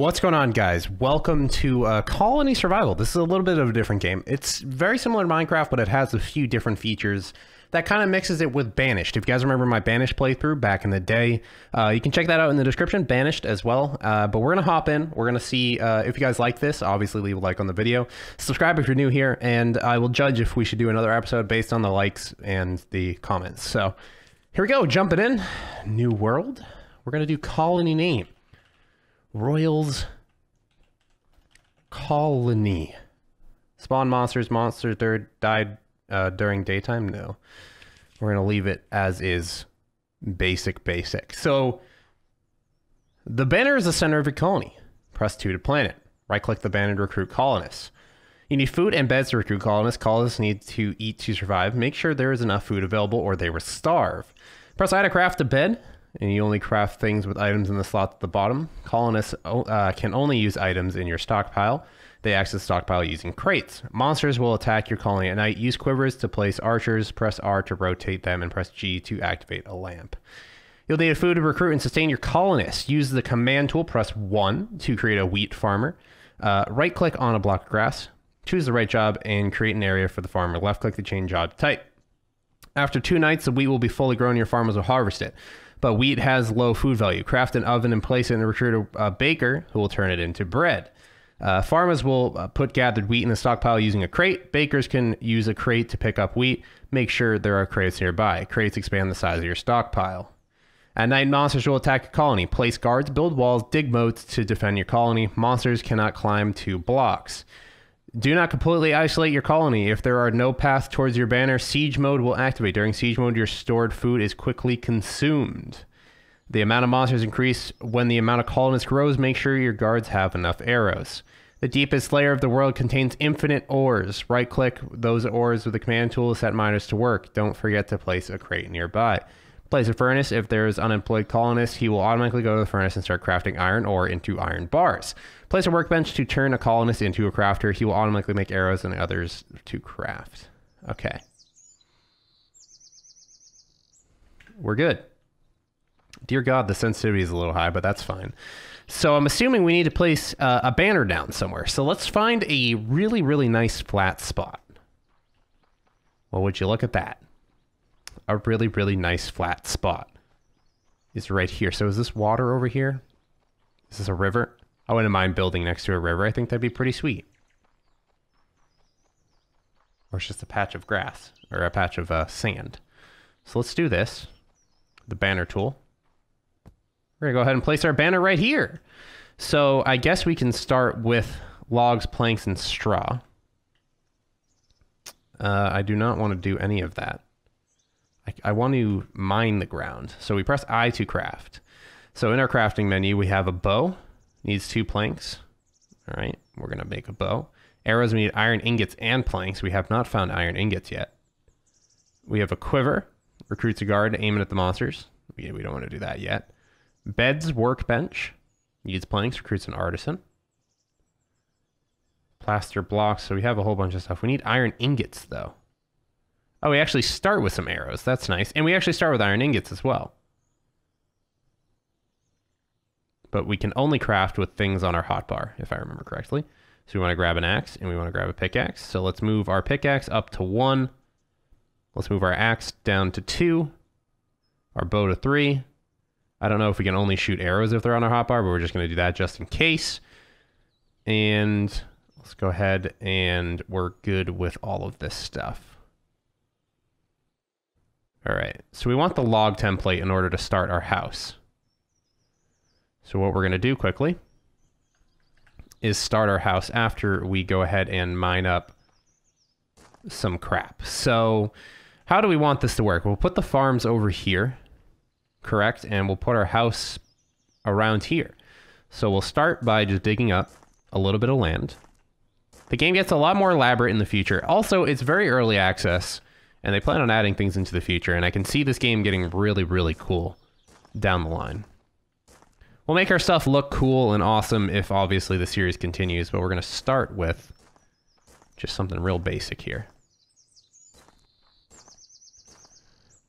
What's going on, guys? Welcome to Colony Survival. This is a little bit of a different game. It's very similar to Minecraft, but it has a few different features that kind of mixes it with Banished. If you guys remember my Banished playthrough back in the day, you can check that out in the description, Banished as well. But we're going to hop in. We're going to see if you guys like this. Obviously, leave a like on the video. Subscribe if you're new here, and I will judge if we should do another episode based on the likes and the comments. So here we go, jumping in. New world. We're going to do colony name. Royals Colony. Spawn monsters. Monsters died during daytime? No. We're going to leave it as is. Basic. So, the banner is the center of your colony. Press 2 to plant it. Right-click the banner to recruit colonists. You need food and beds to recruit colonists. Colonists need to eat to survive. Make sure there is enough food available or they will starve. Press I to craft a bed. And you only craft things with items in the slot at the bottom. Colonists can only use items in your stockpile. They access the stockpile using crates. Monsters will attack your colony at night. Use quivers to place archers. Press R to rotate them and press G to activate a lamp. You'll need food to recruit and sustain your colonists. Use the command tool. Press 1 to create a wheat farmer. Right-click on a block of grass. Choose the right job and create an area for the farmer. Left-click to change job type. After 2 nights, the wheat will be fully grown. Your farmers will harvest it. But wheat has low food value. Craft an oven and place it and recruit a baker who will turn it into bread. Farmers will put gathered wheat in the stockpile using a crate. Bakers can use a crate to pick up wheat. Make sure there are crates nearby. Crates expand the size of your stockpile. At night, monsters will attack your colony. Place guards, build walls, dig moats to defend your colony. Monsters cannot climb 2 blocks. Do not completely isolate your colony. If there are no paths towards your banner, siege mode will activate. During siege mode, your stored food is quickly consumed. The amount of monsters increase when the amount of colonists grows. Make sure your guards have enough arrows. The deepest layer of the world contains infinite ores. Right-click those ores with the command tool to set miners to work. Don't forget to place a crate nearby. Place a furnace. If there is unemployed colonist, he will automatically go to the furnace and start crafting iron ore into iron bars. Place a workbench to turn a colonist into a crafter. He will automatically make arrows and others to craft. Okay. We're good. Dear God, the sensitivity is a little high, but that's fine. So I'm assuming we need to place a banner down somewhere. So let's find a really, really nice flat spot. Well, would you look at that? A really, really nice flat spot is right here. So is this water over here? Is this a river? I wouldn't mind building next to a river. I think that'd be pretty sweet. Or it's just a patch of grass or a patch of sand. So let's do this. The banner tool. We're gonna go ahead and place our banner right here. So I guess we can start with logs, planks, and straw. I do not want to do any of that. I want to mine the ground. So we press I to craft. So in our crafting menu, we have a bow. Needs 2 planks. All right, we're going to make a bow. Arrows, we need iron ingots and planks. We have not found iron ingots yet. We have a quiver. Recruits a guard, aiming at the monsters. We don't want to do that yet. Beds, workbench. Needs planks, recruits an artisan. Plaster blocks. So we have a whole bunch of stuff. We need iron ingots, though. Oh, we actually start with some arrows. That's nice. And we actually start with iron ingots as well. But we can only craft with things on our hotbar, if I remember correctly. So we want to grab an axe and we want to grab a pickaxe. So let's move our pickaxe up to 1. Let's move our axe down to 2. Our bow to 3. I don't know if we can only shoot arrows if they're on our hotbar, but we're just going to do that just in case. And let's go ahead and we're good with all of this stuff. All right, so we want the log template in order to start our house. So what we're going to do quickly is start our house after we go ahead and mine up some crap. So how do we want this to work? We'll put the farms over here, correct? And we'll put our house around here. So we'll start by just digging up a little bit of land. The game gets a lot more elaborate in the future. Also, it's very early access, and they plan on adding things into the future, and I can see this game getting really, really cool down the line. We'll make our stuff look cool and awesome if obviously the series continues, but we're going to start with just something real basic here.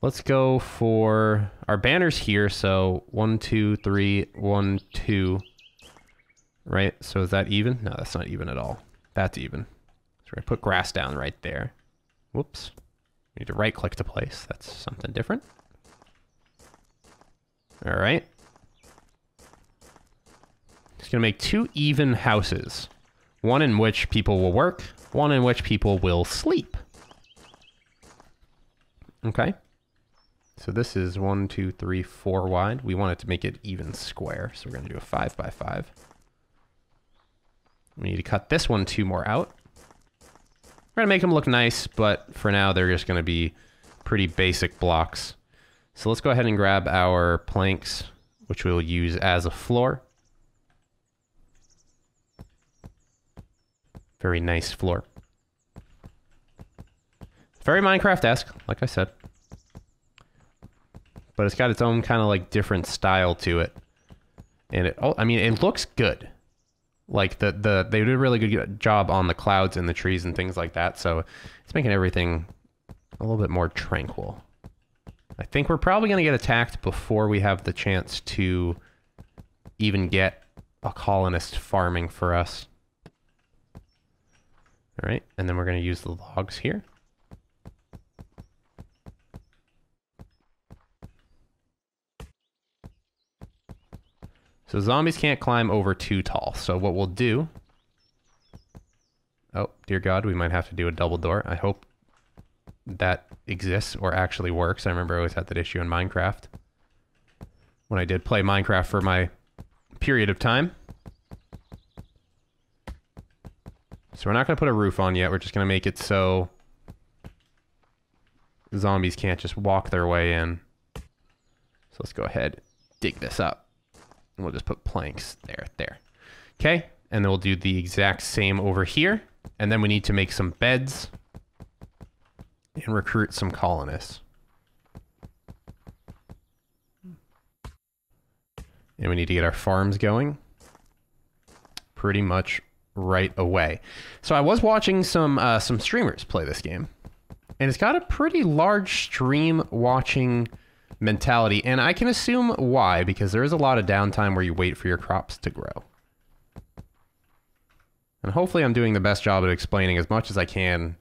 Let's go for our banners here. So 1, 2, 3, 1, 2, right? So is that even? No, that's not even at all. That's even. So we're gonna put grass down right there. Whoops. We need to right click to place. That's something different. All right. Just gonna make 2 even houses. One in which people will work, one in which people will sleep. Okay. So this is 1, 2, 3, 4 wide. We want it to make it even square. So we're gonna do a 5 by 5. We need to cut this one 2 more out. We're gonna make them look nice, but for now they're just gonna be pretty basic blocks. So let's go ahead and grab our planks, which we'll use as a floor. Very nice floor. Very Minecraft-esque, like I said. But it's got its own kind of like different style to it. And it, oh, I mean, it looks good. Like they did a really good job on the clouds and the trees and things like that. So it's making everything a little bit more tranquil. I think we're probably going to get attacked before we have the chance to even get a colonist farming for us. All right, and then we're going to use the logs here. So zombies can't climb over too tall. So what we'll do... Oh, dear God, we might have to do a double door. I hope that exists or actually works. I remember I always had that issue in Minecraft. When I did play Minecraft for my period of time. So we're not going to put a roof on yet. We're just going to make it so zombies can't just walk their way in. So let's go ahead, dig this up. And we'll just put planks there. Okay, and then we'll do the exact same over here. And then we need to make some beds and recruit some colonists. And we need to get our farms going pretty much right away. So I was watching some streamers play this game, and it's got a pretty large stream watching mentality, and I can assume why, because there is a lot of downtime where you wait for your crops to grow. And hopefully I'm doing the best job at explaining as much as I can.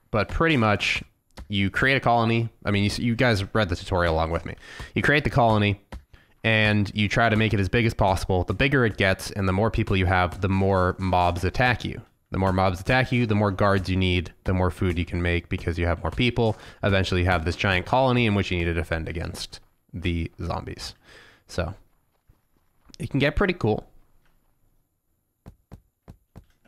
But pretty much, you create a colony. I mean, you guys read the tutorial along with me. You create the colony, and you try to make it as big as possible. The bigger it gets, and the more people you have, the more mobs attack you. The more mobs attack you, the more guards you need, the more food you can make because you have more people. Eventually you have this giant colony in which you need to defend against the zombies. So, it can get pretty cool.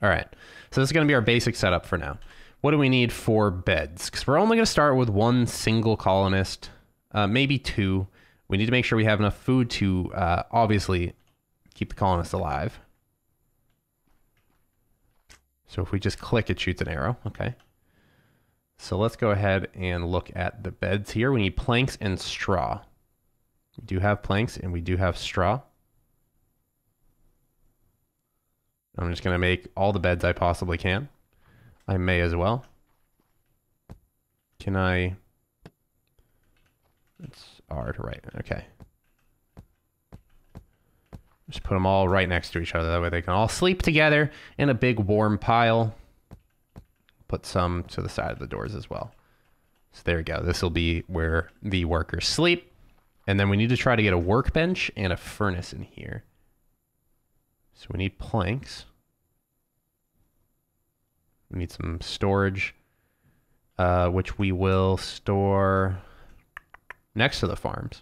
Alright, so this is going to be our basic setup for now. What do we need for beds? Because we're only going to start with 1 single colonist, maybe 2. We need to make sure we have enough food to, obviously, keep the colonists alive. So if we just click, it shoots an arrow. Okay. So let's go ahead and look at the beds here. We need planks and straw. We do have planks and we do have straw. I'm just going to make all the beds I possibly can. I may as well. Can I... It's R to right. Okay. Just put them all right next to each other. That way they can all sleep together in a big warm pile. Put some to the side of the doors as well. So there we go. This will be where the workers sleep. And then we need to try to get a workbench and a furnace in here. So we need planks. We need some storage, which we will store next to the farms.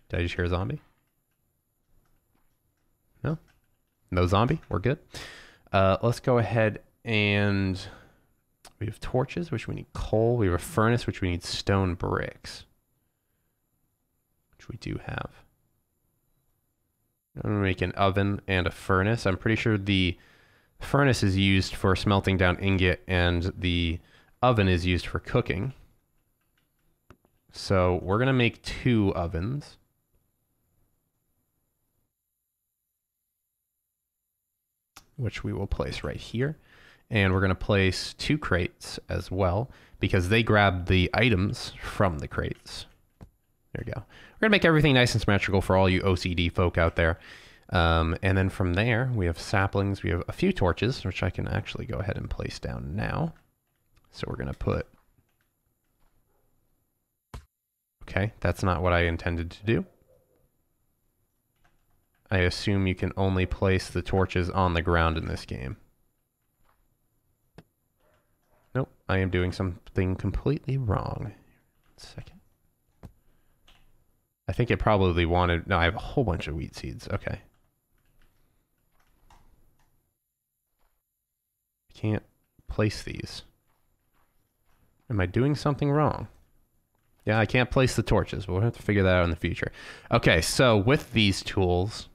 Did I just hear a zombie? No? No zombie? We're good. Let's go ahead and... We have torches, which we need coal. We have a furnace, which we need stone bricks. Which we do have. I'm going to make an oven and a furnace. I'm pretty sure the furnace is used for smelting down ingot and the oven is used for cooking. So we're going to make 2 ovens. Which we will place right here. And we're going to place 2 crates as well, because they grab the items from the crates. There we go. We're going to make everything nice and symmetrical for all you OCD folk out there. And then from there, we have saplings. We have a few torches, which I can actually go ahead and place down now. So we're going to put... Okay, that's not what I intended to do. I assume you can only place the torches on the ground in this game. Nope, I am doing something completely wrong. 1 second. I think it probably wanted... No, I have a whole bunch of wheat seeds. Okay. I can't place these. Am I doing something wrong? Yeah, I can't place the torches. We'll have to figure that out in the future. Okay, so with these tools,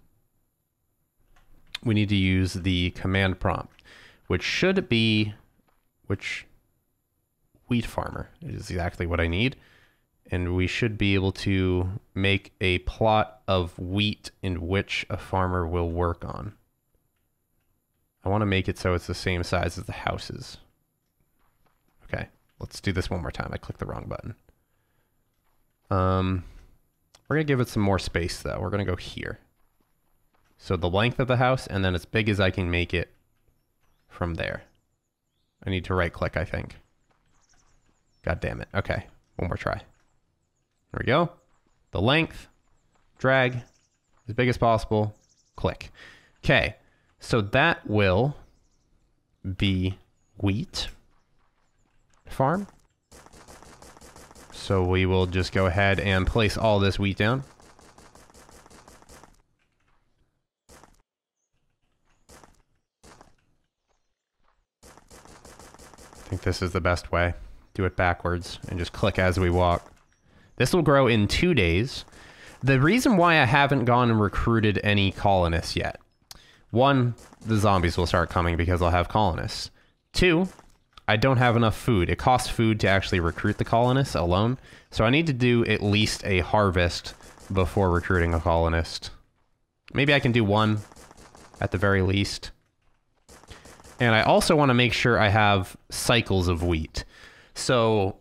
we need to use the command prompt, which should be... Which... Wheat farmer is exactly what I need. And we should be able to make a plot of wheat in which a farmer will work on. I want to make it so it's the same size as the houses. Okay, let's do this one more time. I clicked the wrong button. We're going to give it some more space, though. We're going to go here. So the length of the house, and then as big as I can make it from there. I need to right-click, I think. God damn it. Okay, one more try. There we go. The length, drag, as big as possible, click. Okay, so that will be wheat farm. So we will just go ahead and place all this wheat down. I think this is the best way. Do it backwards and just click as we walk. This will grow in 2 days. The reason why I haven't gone and recruited any colonists yet. 1, the zombies will start coming because I'll have colonists. 2, I don't have enough food. It costs food to actually recruit the colonists alone. So I need to do at least a harvest before recruiting a colonist. Maybe I can do 1 at the very least. And I also want to make sure I have cycles of wheat. So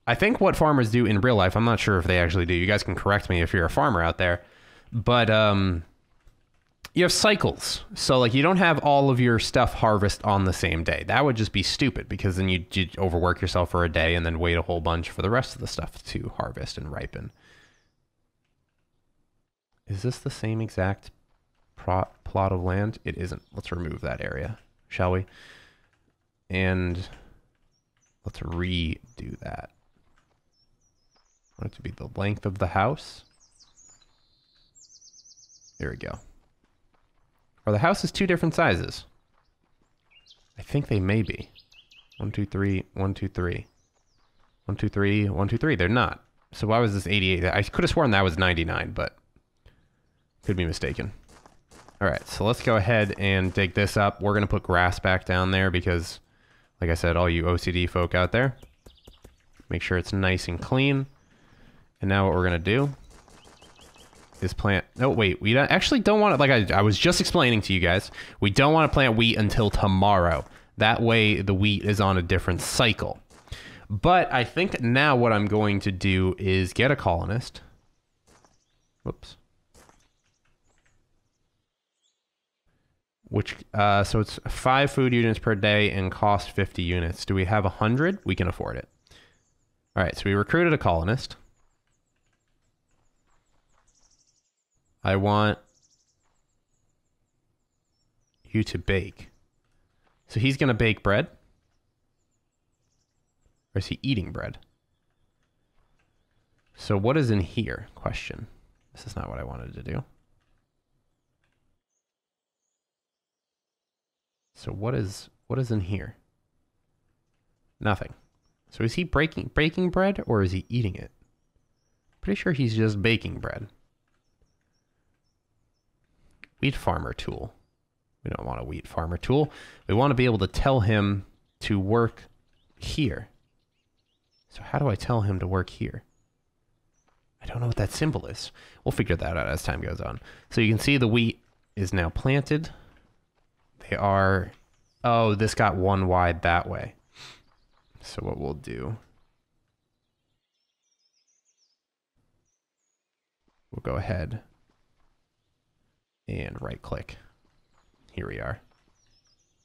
I think what farmers do in real life, I'm not sure if they actually do. You guys can correct me if you're a farmer out there. But you have cycles. So like you don't have all of your stuff harvest on the same day. That would just be stupid because then you'd overwork yourself for a day and then wait a whole bunch for the rest of the stuff to harvest and ripen. Is this the same exact plot of land? It isn't. Let's remove that area, shall we? And let's redo that. I want it to be the length of the house. There we go. Are the houses 2 different sizes? I think they may be. 1, 2, 3, 1, 2, 3. 1, 2, 3, 1, 2, 3. They're not. So why was this 88? I could have sworn that was 99, but could be mistaken. All right, so let's go ahead and dig this up. We're going to put grass back down there because, like I said, all you OCD folk out there, make sure it's nice and clean. And now what we're going to do is plant... No, wait. We actually don't want to... Like I was just explaining to you guys, we don't want to plant wheat until tomorrow. That way the wheat is on a different cycle. But I think now what I'm going to do is get a colonist. Whoops. Which, so it's 5 food units per day and cost 50 units. Do we have 100? We can afford it. All right, so we recruited a colonist. I want you to bake. So he's going to bake bread? Or is he eating bread? So what is in here? Question. This is not what I wanted to do. So what is in here? Nothing. So is he baking bread or is he eating it? Pretty sure he's just baking bread. Wheat farmer tool. We don't want a wheat farmer tool. We want to be able to tell him to work here. So how do I tell him to work here? I don't know what that symbol is. We'll figure that out as time goes on. So you can see the wheat is now planted. They are... Oh, this got 1 wide that way. So what we'll do... We'll go ahead and right click. Here we are.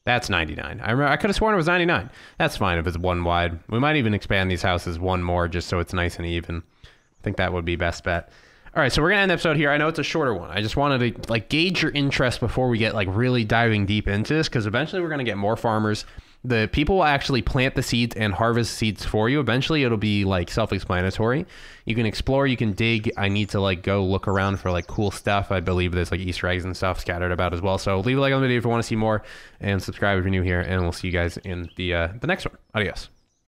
That's 99. I remember I could have sworn it was 99. That's fine if it's one wide. We might even expand these houses one more just so it's nice and even. I think that would be best bet. All right, so we're gonna end the episode here. I know it's a shorter one. I just wanted to like gauge your interest before we get like really diving deep into this, because eventually we're gonna get more farmers. The people will actually plant the seeds and harvest seeds for you. Eventually it'll be like self-explanatory. You can explore, you can dig. I need to like go look around for like cool stuff. I believe there's like Easter eggs and stuff scattered about as well. So leave a like on the video if you want to see more, and subscribe if you're new here, and we'll see you guys in the next one. Adios.